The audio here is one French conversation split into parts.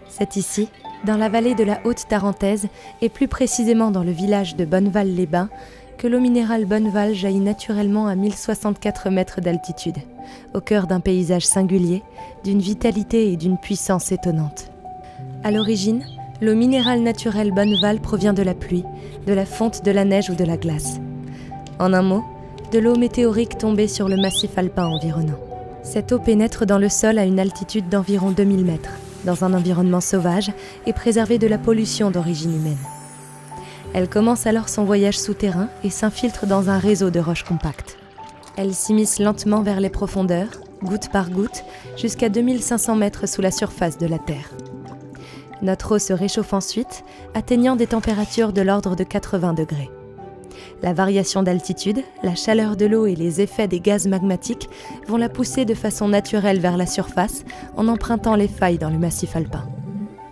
C'est ici, dans la vallée de la Haute-Tarentaise, et plus précisément dans le village de Bonneval-les-Bains, que l'eau minérale Bonneval jaillit naturellement à 1064 mètres d'altitude, au cœur d'un paysage singulier, d'une vitalité et d'une puissance étonnantes. À l'origine, l'eau minérale naturelle Bonneval provient de la pluie, de la fonte de la neige ou de la glace. En un mot, de l'eau météorique tombée sur le massif alpin environnant. Cette eau pénètre dans le sol à une altitude d'environ 2000 mètres, dans un environnement sauvage et préservé de la pollution d'origine humaine. Elle commence alors son voyage souterrain et s'infiltre dans un réseau de roches compactes. Elle s'immisce lentement vers les profondeurs, goutte par goutte, jusqu'à 2500 mètres sous la surface de la Terre. Notre eau se réchauffe ensuite, atteignant des températures de l'ordre de 80 degrés. La variation d'altitude, la chaleur de l'eau et les effets des gaz magmatiques vont la pousser de façon naturelle vers la surface en empruntant les failles dans le massif alpin.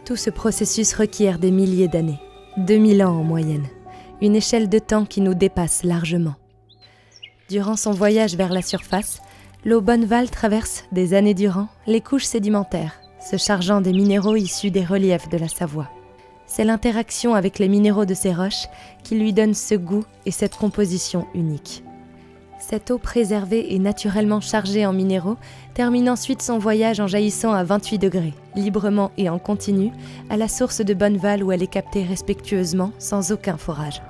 Tout ce processus requiert des milliers d'années, 2000 ans en moyenne, une échelle de temps qui nous dépasse largement. Durant son voyage vers la surface, l'eau Bonneval traverse, des années durant, les couches sédimentaires, se chargeant des minéraux issus des reliefs de la Savoie. C'est l'interaction avec les minéraux de ces roches qui lui donne ce goût et cette composition unique. Cette eau préservée et naturellement chargée en minéraux termine ensuite son voyage en jaillissant à 28 degrés, librement et en continu, à la source de Bonneval où elle est captée respectueusement, sans aucun forage.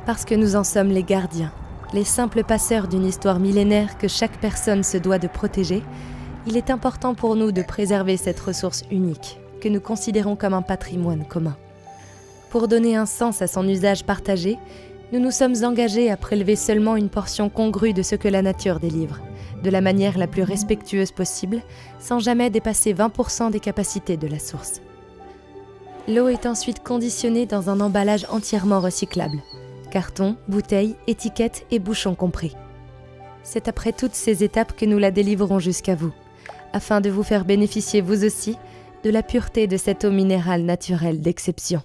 Parce que nous en sommes les gardiens, les simples passeurs d'une histoire millénaire que chaque personne se doit de protéger, il est important pour nous de préserver cette ressource unique, que nous considérons comme un patrimoine commun. Pour donner un sens à son usage partagé, nous nous sommes engagés à prélever seulement une portion congrue de ce que la nature délivre, de la manière la plus respectueuse possible, sans jamais dépasser 20% des capacités de la source. L'eau est ensuite conditionnée dans un emballage entièrement recyclable, carton, bouteilles, étiquettes et bouchons compris. C'est après toutes ces étapes que nous la délivrons jusqu'à vous, afin de vous faire bénéficier vous aussi de la pureté de cette eau minérale naturelle d'exception.